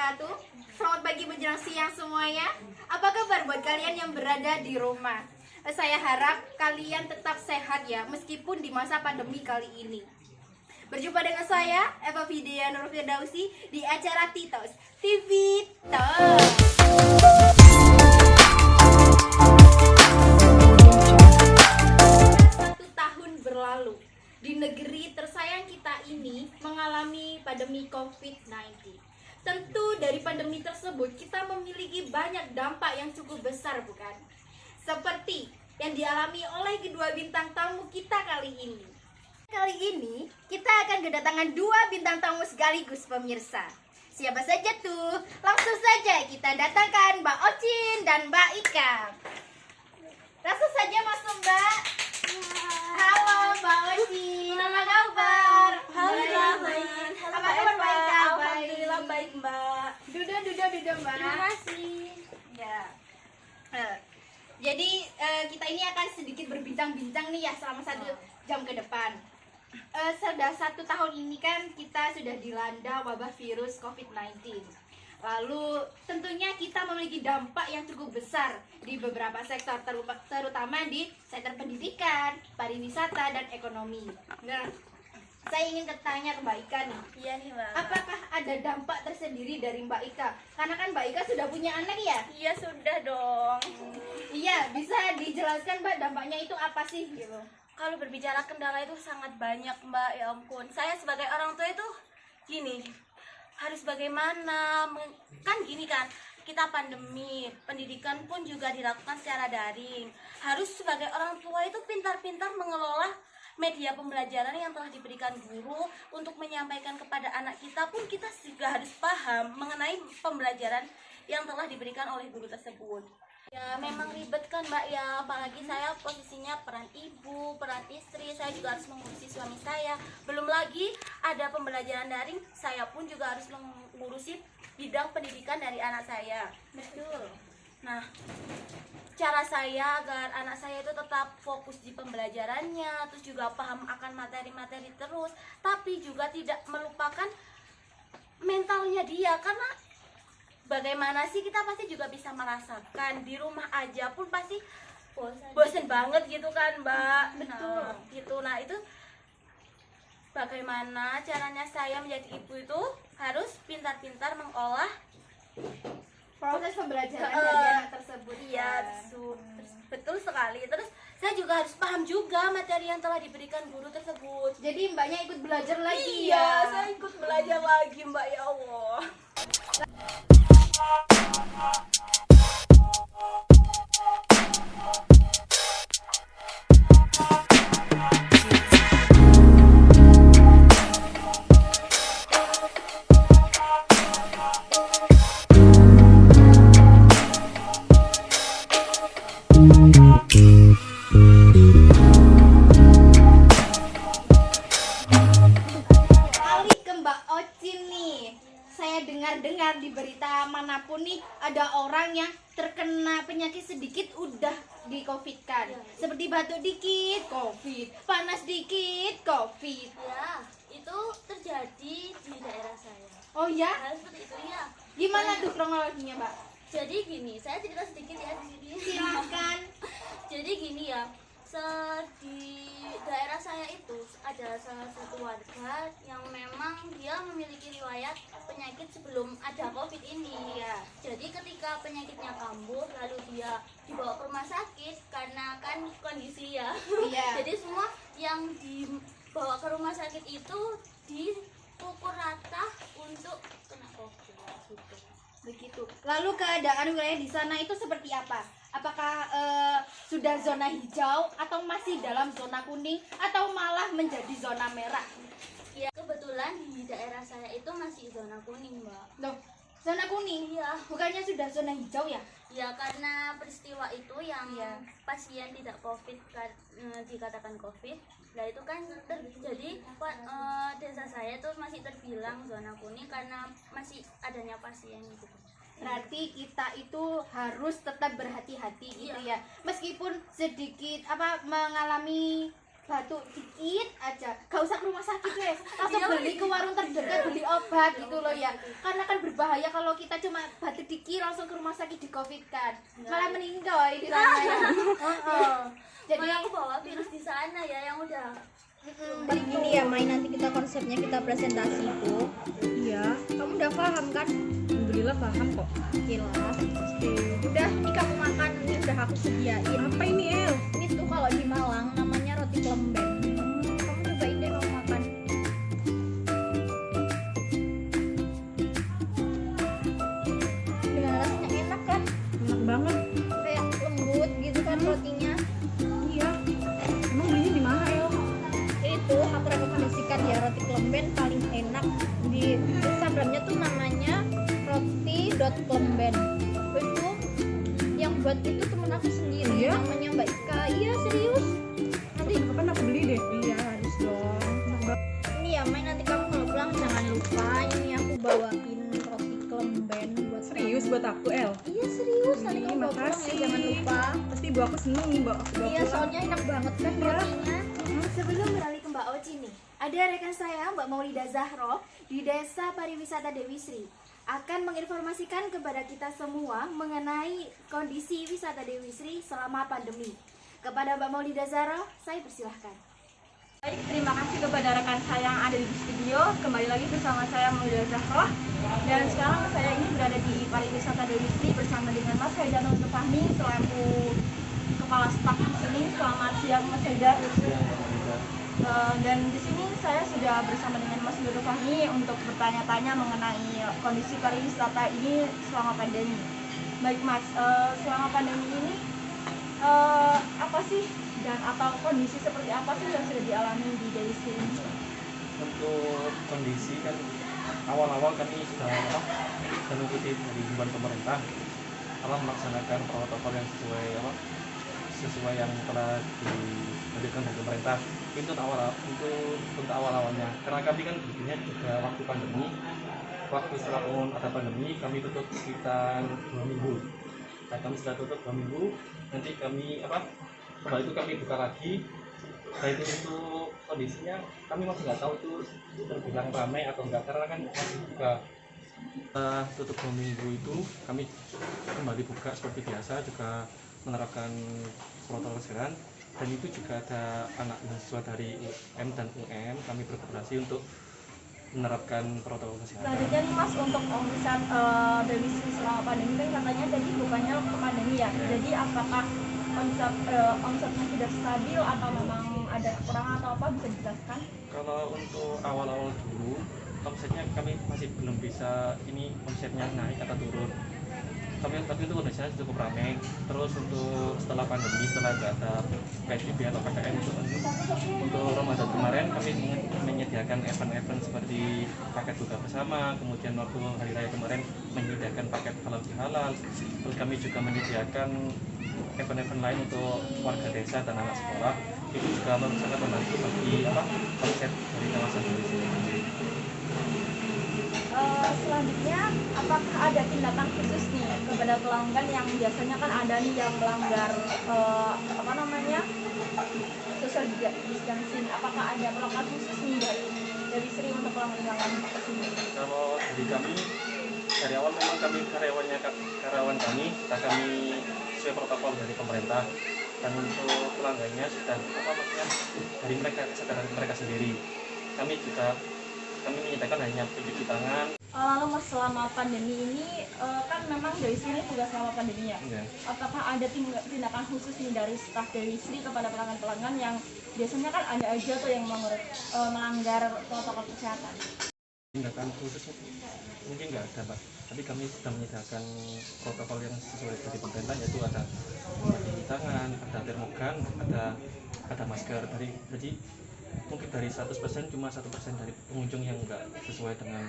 wabarakatuh. Selamat pagi menjelang siang semuanya. Apa kabar buat kalian yang berada di rumah? Saya harap kalian tetap sehat ya, meskipun di masa pandemi kali ini. Berjumpa dengan saya, Eva Vidya Nur Firdausi, di acara Titos TV Talk. 1 tahun berlalu, di negeri tersayang kita ini mengalami pandemi COVID-19. Tentu dari pandemi tersebut kita memiliki banyak dampak yang cukup besar, bukan? Seperti yang dialami oleh kedua bintang tamu kita kali ini. Kali ini kita akan kedatangan 2 bintang tamu sekaligus, pemirsa. Siapa saja tuh? Langsung saja kita datangkan Mbak Ocin dan Mbak Ika. Langsung saja masuk, Mbak. Halo Mbak Ocin, apa kabar? Halo baik. Apa kabar Mbak Ika? Alhamdulillah baik Mbak. Duduk Mbak. Terima kasih. Ya. Jadi kita ini akan sedikit berbincang-bincang nih ya selama 1 jam ke depan. Sudah 1 tahun ini kan kita sudah dilanda wabah virus COVID-19. Lalu tentunya kita memiliki dampak yang cukup besar di beberapa sektor, terutama di sektor pendidikan, pariwisata, dan ekonomi. Nah, saya ingin bertanya ke Mbak Ika nih. Iya nih Mbak. Apakah ada dampak tersendiri dari Mbak Ika? Karena kan Mbak Ika sudah punya anak ya? Iya sudah dong. Iya, bisa dijelaskan Mbak dampaknya itu apa sih gitu? Kalau berbicara kendala itu sangat banyak Mbak, ya ampun. Saya sebagai orang tua itu gini, harus bagaimana? Kan gini kan, kita pandemi, pendidikan pun juga dilakukan secara daring. Harus sebagai orang tua itu pintar-pintar mengelola media pembelajaran yang telah diberikan guru untuk menyampaikan kepada anak kita pun kita juga harus paham mengenai pembelajaran yang telah diberikan oleh guru tersebut. Ya memang ribet kan Mbak ya, apalagi saya posisinya peran ibu, peran istri, saya juga harus mengurusi suami saya. Belum lagi ada pembelajaran daring, saya pun juga harus mengurusi bidang pendidikan dari anak saya. Betul. Nah, cara saya agar anak saya itu tetap fokus di pembelajarannya, terus juga paham akan materi-materi terus, tapi juga tidak melupakan mentalnya dia, karena bagaimana sih kita pasti juga bisa merasakan di rumah aja pun pasti bosen banget gitu kan Mbak. Betul. Nah itu bagaimana caranya saya menjadi ibu itu harus pintar-pintar mengolah Proses pembelajaran dari anak tersebut. Iya, betul sekali. Terus saya juga harus paham juga materi yang telah diberikan guru tersebut. Jadi Mbaknya ikut belajar lagi Iya, ya? saya ikut belajar lagi Mbak, ya Allah. Alih ke Mbak Ocin nih. Saya dengar-dengar di berita manapun nih ada orang yang terkena penyakit sedikit udah di COVID kan. Seperti batuk dikit, COVID, panas dikit, COVID. Ya, itu terjadi di daerah saya. Oh ya? Hal seperti itu ya. Gimana tuh kronologinya, Mbak? Jadi gini, saya cerita sedikit ya di sini. Silakan. Jadi gini ya, di daerah saya itu ada salah satu warga yang memang dia memiliki riwayat penyakit sebelum ada COVID ini ya. Jadi ketika penyakitnya kambuh lalu dia dibawa ke rumah sakit karena kan kondisi ya. Iya. Jadi semua yang dibawa ke rumah sakit itu dipukul rata untuk kena COVID gitu. Begitu. Lalu keadaan wilayah di sana itu seperti apa? Apakah sudah zona hijau atau masih dalam zona kuning atau malah menjadi zona merah? Ya kebetulan di daerah saya itu masih zona kuning Mbak. Loh, zona kuning? Iya. Bukannya sudah zona hijau ya? Ya karena peristiwa itu yang Iya. pasien tidak COVID dikatakan COVID, nah itu kan terjadi desa saya itu masih terbilang zona kuning karena masih adanya pasien gitu. Berarti kita itu harus tetap berhati-hati gitu Iya. ya. Meskipun sedikit mengalami batuk dikit aja, gak usah ke rumah sakit wes, langsung Iya, beli ke warung terdekat, beli obat gitu loh ya. Karena kan berbahaya kalau kita cuma batuk dikit langsung ke rumah sakit di covid kan, malah meninggal di sana ya. Jadi Jadi aku bawa virus di sana ya yang udah Jadi gini ya Mai, nanti kita konsepnya kita presentasi itu. Iya, Kamu udah paham kan? alhamdulillah paham kok. Jelas. Udah, ini kamu makan, ini udah aku sediain. Apa ini El? Ini tuh kalau di Malang namanya roti kelemben. Kamu cobain deh kamu makan. Dengan rasanya enak kan? Enak banget. Kayak lembut gitu kan rotinya. Iya. Emang belinya di mana El? Itu aku rekomendasikan ya, roti kelemben paling enak. Di Instagramnya tuh namanya roti.kelemben. Itu yang buat itu temen aku sendiri, Iya? namanya Mbak Ika. Iya serius. Nanti Kapan aku beli deh? Iya harus dong. Enak banget. ini ya Mai, nanti kamu kalau pulang jangan lupa ini aku bawain roti kelemben buat Serius kamu. buat aku El? Iya serius, nanti Ih, kamu bawa pulang ya, makasih. jangan lupa. Pasti ibu aku seneng nih bawa Iya pulang. soalnya enak banget kan Iya. rotinya. sebelum beralih ke Mbak Oci nih, ada rekan saya Mbak Maulida Zahro di Desa Pariwisata Dewi Sri akan menginformasikan kepada kita semua mengenai kondisi wisata Dewi Sri selama pandemi. Kepada Mbak Maulida Zahro, saya persilahkan. Baik, terima kasih kepada rekan saya yang ada di studio. Kembali lagi bersama saya Maulida Zahroh. Dan sekarang saya ini berada di Pariwisata Dewi Sri bersama dengan Mas Haidar Nur Fahmi selaku kepala staf di sini. Selamat siang Mas Haidar. Dan di sini saya sudah bersama dengan Mas Nur Fahmi untuk bertanya-tanya mengenai kondisi pariwisata ini selama pandemi. Baik Mas, selama pandemi ini apa sih dan atau kondisi seperti apa sih yang sudah dialami di Dewi Sri ini? Untuk kondisi kan awal-awal kami sudah mengikuti dari himbauan pemerintah melaksanakan protokol yang sesuai yang telah diberikan dari pemerintah. Itu untuk awal-awalnya karena kami kan bikinnya juga waktu setelah ada pandemi kami tutup sekitar 2 minggu. Nah, kami sudah tutup 2 minggu, nanti kami setelah itu kami buka lagi. Nah itu untuk kondisinya kami masih nggak tahu tuh terbilang ramai atau enggak karena kan masih buka. Tutup 2 minggu itu kami kembali buka seperti biasa, juga menerapkan protokol kesehatan, dan itu juga ada anak mahasiswa dari UM dan UM kami berkooperasi untuk menerapkan protokol kesehatan. Selanjutnya nih Mas, untuk omset Dewi Sri selama pandemi kan katanya tadi bukannya ke pandemi ya. Ya. Jadi apakah omsetnya sudah stabil atau memang ada kekurangan atau apa, bisa dijelaskan? Kalau untuk awal-awal dulu omsetnya kami masih belum bisa omsetnya naik atau turun. Tapi untuk kondisinya cukup ramai. Terus untuk setelah pandemi, setelah ada PSBB atau PPKM untuk Ramadan kemarin kami menyediakan event-event seperti paket buka bersama, kemudian waktu hari raya kemarin menyediakan paket halal bihalal. Terus kami juga menyediakan event-event lain untuk warga desa dan anak sekolah. Itu juga sangat membantu bagi konsep dari kawasan Dewi Sri sendiri. Selanjutnya, apakah ada tindakan khusus nih kepada pelanggan yang biasanya kan ada nih yang melanggar social distancing? Apakah ada pelanggan khusus nih dari Sri untuk pelanggan tersebut? Kalau dari kami dari awal memang kami karyawan kami sudah kami sesuai protokol dari pemerintah, dan untuk pelanggannya sudah dari mereka kesadaran mereka sendiri. Kami menyediakan hanya pencuci tangan. Lalu Mas, selama pandemi ini kan memang Dewi Sri ini tugas selama pandemi ya. Ya. Apakah ada tindakan khusus nih dari staf Dewi Sri kepada pelanggan-pelanggan yang biasanya kan ada aja tuh yang melanggar protokol kesehatan? Tindakan khusus mungkin nggak ada Pak, tapi kami sudah menyediakan protokol yang sesuai dari pemerintah, yaitu ada mencuci tangan, ada termogan, ada masker. Jadi mungkin dari 100% cuma 1% dari pengunjung yang nggak sesuai dengan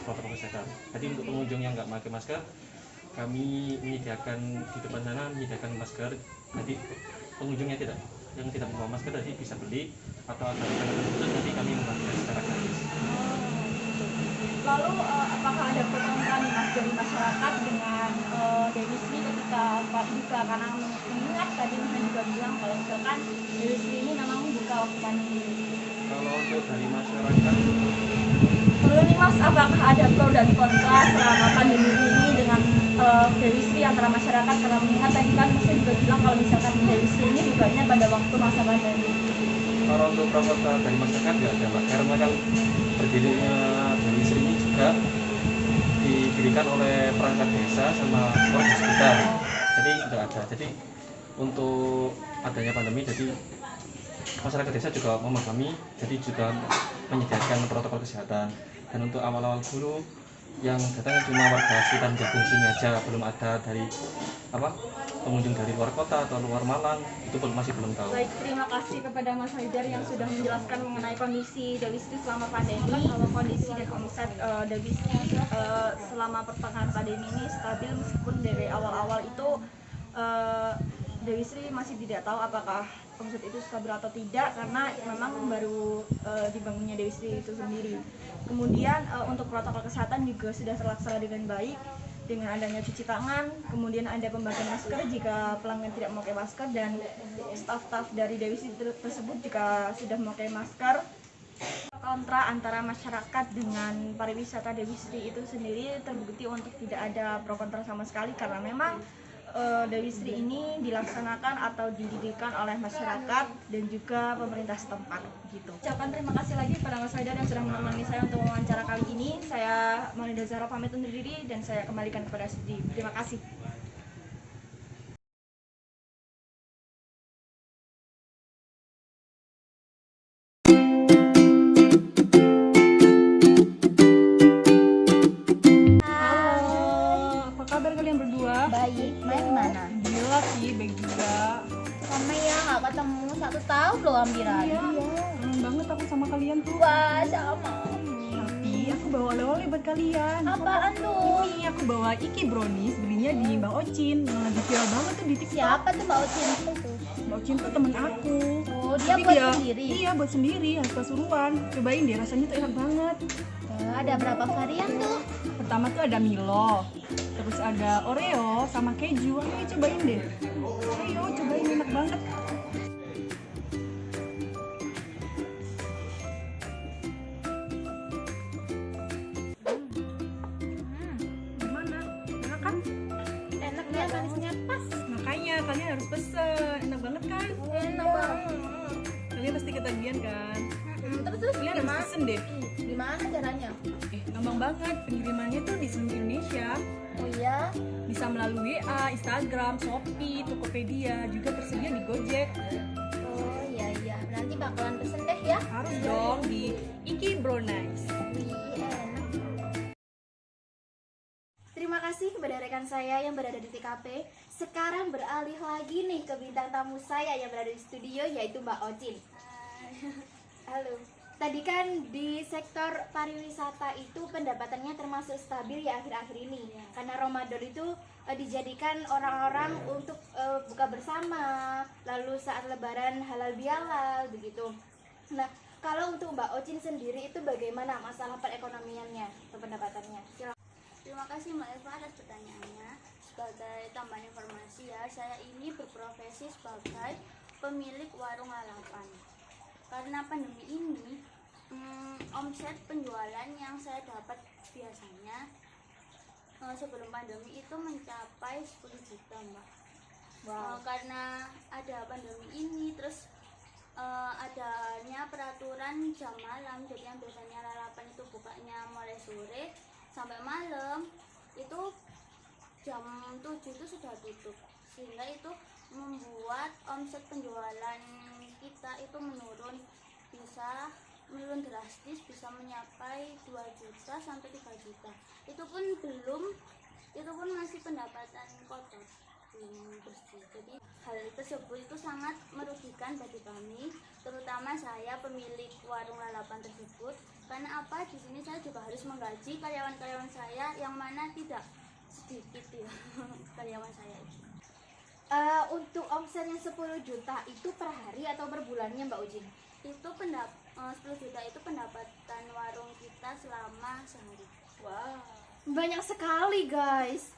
protokol kesehatan. Jadi untuk pengunjung yang nggak pakai masker, kami menyediakan di depan sana menyediakan masker. Jadi pengunjungnya yang tidak membawa masker tadi bisa beli, atau ada rekan-rekan khusus nanti kami membagikan secara gratis. Lalu apakah ada pertemuan Mas dari masyarakat dengan Dewi Sri ketika buka, karena mengingat tadi Mas juga bilang kalau misalkan Dewi Sri ini memang buka ketika waktu pandemi? Kalau untuk dari masyarakat, Perlu nih Mas, apakah ada pro dan kontra selama pandemi ini dengan Dewi Sri antara masyarakat? Karena mengingat tadi kan Mas juga bilang kalau misalkan Dewi Sri ini bukanya pada waktu masa pandemi. kalau untuk pro kontra dari masyarakat nggak ada Mbak, karena kan berdirinya dari Sri ini juga didirikan oleh perangkat desa sama warga sekitar, jadi sudah ada. Jadi untuk adanya pandemi, jadi masyarakat desa juga memahami, jadi juga menyediakan protokol kesehatan. Dan untuk awal-awal dulu yang datangnya cuma warga sekitar Jagung sini aja, belum ada dari pengunjung dari luar kota atau luar Malang, itu masih belum tahu. Baik, terima kasih kepada Mas Haidar yang sudah menjelaskan mengenai kondisi Dewi Sri selama pandemi. Kalau kondisi dan omset Dewi Sri selama pertengahan pandemi ini stabil, meskipun dari awal-awal itu Dewi Sri masih tidak tahu apakah omset itu stabil atau tidak, karena memang baru dibangunnya Dewi Sri itu sendiri. Kemudian untuk protokol kesehatan juga sudah terlaksana dengan baik, dengan adanya cuci tangan, kemudian ada pembagian masker jika pelanggan tidak memakai masker, dan staf-staf dari Dewi Sri tersebut juga sudah memakai masker. Kontra antara masyarakat dengan pariwisata Dewi Sri itu sendiri terbukti untuk tidak ada pro kontra sama sekali, karena memang Dewi Sri ini dilaksanakan atau didirikan oleh masyarakat dan juga pemerintah setempat gitu. Ucapkan terima kasih lagi kepada Mas Haidar yang sudah menemani saya untuk wawancara kali ini. Saya Maulida Zahra pamit undur diri dan saya kembalikan kepada Sudi. Terima kasih. Halo, apa kabar kalian berdua? Baik, main mana? Gila sih, baik juga. Lama ya nggak ketemu, 1 tahun loh hampiran. Iya, kangen banget aku sama kalian tuh. Wah, sama. Tapi aku bawa oleh-oleh buat kalian. Apaan tuh? Ini aku bawa Iki Brownies, belinya di Mbak Ocin, yang lagi viral banget tuh di TikTok. Siapa tuh Mbak Ocin itu? Mbak Ocin tuh temen aku. Oh, dia Tapi buat sendiri. Iya, buat sendiri, harus pasuruan. Cobain deh, rasanya tuh enak banget. Ada berapa varian tuh? Pertama tuh ada Milo, terus ada Oreo sama keju. Ayo cobain deh. Ayo cobain, enak banget. Gimana? Enak kan? Enak ya, manisnya pas. Makanya kalian harus pesen. Enak banget kan? Enak banget. Kalian pasti ketagihan kan? Terus Kalian harus pesen deh. gimana caranya? Gampang banget. Pengirimannya tuh di seluruh Indonesia. Oh iya, Bisa melalui WA, Instagram, Shopee, Tokopedia, juga tersedia di Gojek. oh iya. Nanti bakalan pesen deh ya. Harus dong di Iki Brownies. Wih, enak. Terima kasih kepada rekan saya yang berada di TKP. Sekarang beralih lagi nih ke bintang tamu saya yang berada di studio, yaitu Mbak Ocin. Halo. Tadi kan di sektor pariwisata itu pendapatannya termasuk stabil ya akhir-akhir ini. Karena Ramadan itu dijadikan orang-orang untuk buka bersama, lalu saat lebaran halal bihalal begitu. Nah, kalau untuk Mbak Ocin sendiri itu bagaimana masalah perekonomiannya atau pendapatannya? Silakan. Terima kasih Mbak Eva atas pertanyaannya. Sebagai tambahan informasi ya, saya ini berprofesi sebagai pemilik warung lalapan. Karena pandemi ini, omset penjualan yang saya dapat biasanya sebelum pandemi itu mencapai 10 juta Mbak. Karena ada pandemi ini, terus adanya peraturan jam malam, jadi yang biasanya lalapan itu bukanya mulai sore sampai malam, itu jam 7 itu sudah tutup, sehingga itu membuat omset penjualan kita itu menurun drastis, bisa mencapai 2 juta sampai 3 juta. Itu pun masih pendapatan kotor, belum bersih. Jadi hal tersebut itu sangat merugikan bagi kami, terutama saya pemilik warung lalapan tersebut. Karena apa? Di sini saya juga harus menggaji karyawan-karyawan saya, yang mana tidak sedikit ya karyawan saya itu. Untuk omset yang 10 juta itu per hari atau per bulannya Mbak Ujin? Itu 10 juta itu pendapatan warung kita selama sehari. Wow, banyak sekali guys.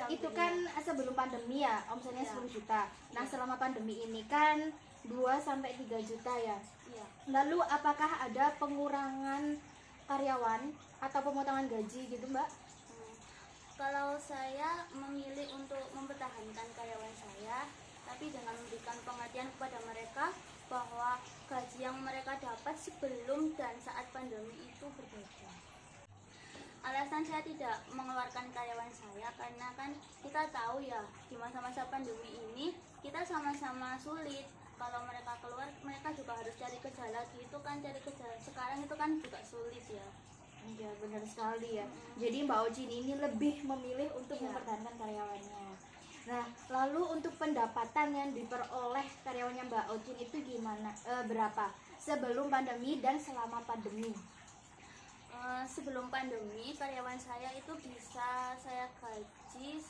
Itu kan sebelum pandemi ya omsetnya 10 juta. Nah selama pandemi ini kan 2-3 juta ya. Iya. Lalu apakah ada pengurangan karyawan atau pemotongan gaji gitu Mbak? Kalau saya memilih untuk mempertahankan karyawan saya, tapi dengan memberikan pengertian kepada mereka bahwa gaji yang mereka dapat sebelum dan saat pandemi itu berbeda. Alasan saya tidak mengeluarkan karyawan saya karena kan kita tahu ya di masa-masa pandemi ini kita sama-sama sulit. Kalau mereka keluar, mereka juga harus cari kerja lagi. Itu kan cari kerja sekarang itu kan juga sulit ya. Iya benar sekali ya. Jadi Mbak Ocin ini lebih memilih untuk Iya. mempertahankan karyawannya. Nah, lalu untuk pendapatan yang diperoleh karyawannya Mbak Ocin itu gimana? Berapa? Sebelum pandemi dan selama pandemi? Sebelum pandemi karyawan saya itu bisa saya gaji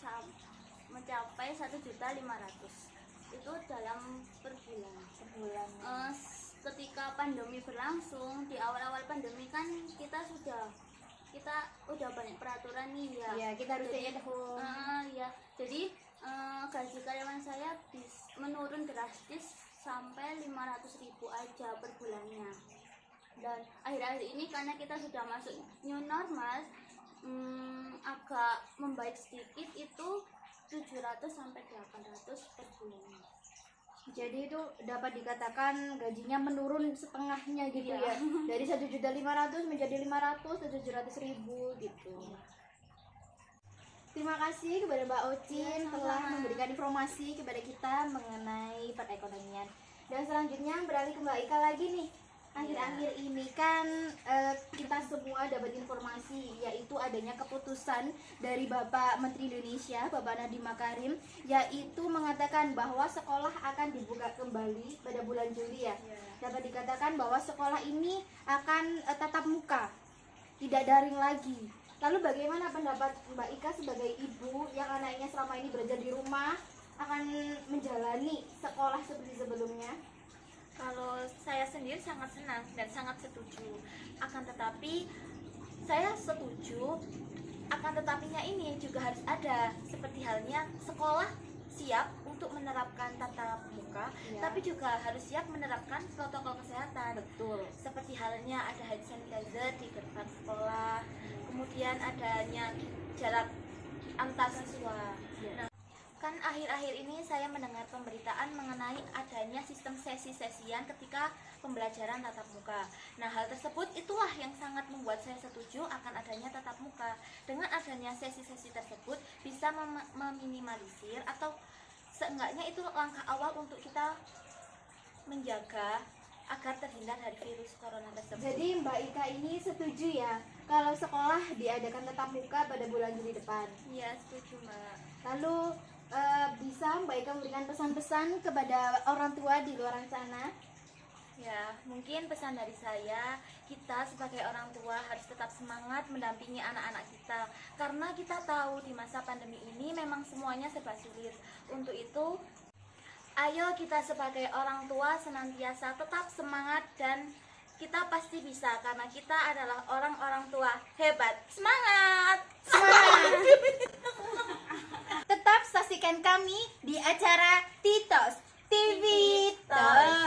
mencapai 1.500.000 itu dalam per bulan. Sebulan. Ketika pandemi berlangsung, di awal-awal pandemi kan kita udah banyak peraturan nih ya. Ya, kita harus stay at home. Ya, jadi gaji karyawan saya menurun drastis sampai 500.000 aja per bulannya. Dan akhir-akhir ini karena kita sudah masuk new normal, agak membaik sedikit, itu 700 sampai 800 per bulan. Jadi itu dapat dikatakan gajinya menurun setengahnya gitu Iya. ya. Dari 1.500.000 menjadi 500 atau 700.000 gitu. Terima kasih kepada Mbak Ocin telah memberikan informasi kepada kita mengenai perekonomian. Dan selanjutnya beralih ke Mbak Ika lagi nih. Akhir-akhir ini kan kita semua dapat informasi yaitu adanya keputusan dari Bapak Menteri Indonesia, Bapak Nadiem Makarim, yaitu mengatakan bahwa sekolah akan dibuka kembali pada bulan Juli ya. Dapat dikatakan bahwa sekolah ini akan tatap muka, tidak daring lagi. Lalu bagaimana pendapat Mbak Ika sebagai ibu yang anaknya selama ini belajar di rumah akan menjalani sekolah seperti sebelumnya? Kalau saya sendiri sangat senang dan sangat setuju. Akan tetapi saya setuju, akan tetapinya ini juga harus ada. Seperti halnya sekolah siap untuk menerapkan tatap muka, Ya. tapi juga harus siap menerapkan protokol kesehatan. Betul. Seperti halnya ada hand sanitizer di gerbang sekolah, kemudian adanya jarak antar siswa. Nah, kan akhir-akhir ini saya mendengar pemberitaan mengenai adanya sistem sesi-sesian ketika pembelajaran tatap muka. Nah, hal tersebut itulah yang sangat membuat saya setuju akan adanya tatap muka. Dengan adanya sesi-sesi tersebut bisa meminimalisir atau seenggaknya itu langkah awal untuk kita menjaga agar terhindar dari virus corona tersebut. Jadi Mbak Ika ini setuju ya kalau sekolah diadakan tatap muka pada bulan Juli depan. Iya, setuju, Mbak. Lalu bisa Mbak Ika memberikan pesan-pesan kepada orang tua di luar sana? Ya, mungkin pesan dari saya, kita sebagai orang tua harus tetap semangat mendampingi anak-anak kita. Karena kita tahu di masa pandemi ini memang semuanya serba sulit. Untuk itu, ayo kita sebagai orang tua senantiasa tetap semangat dan kita pasti bisa karena kita adalah orang-orang tua hebat. Semangat! Tetap saksikan kami di acara Titos TV Tos.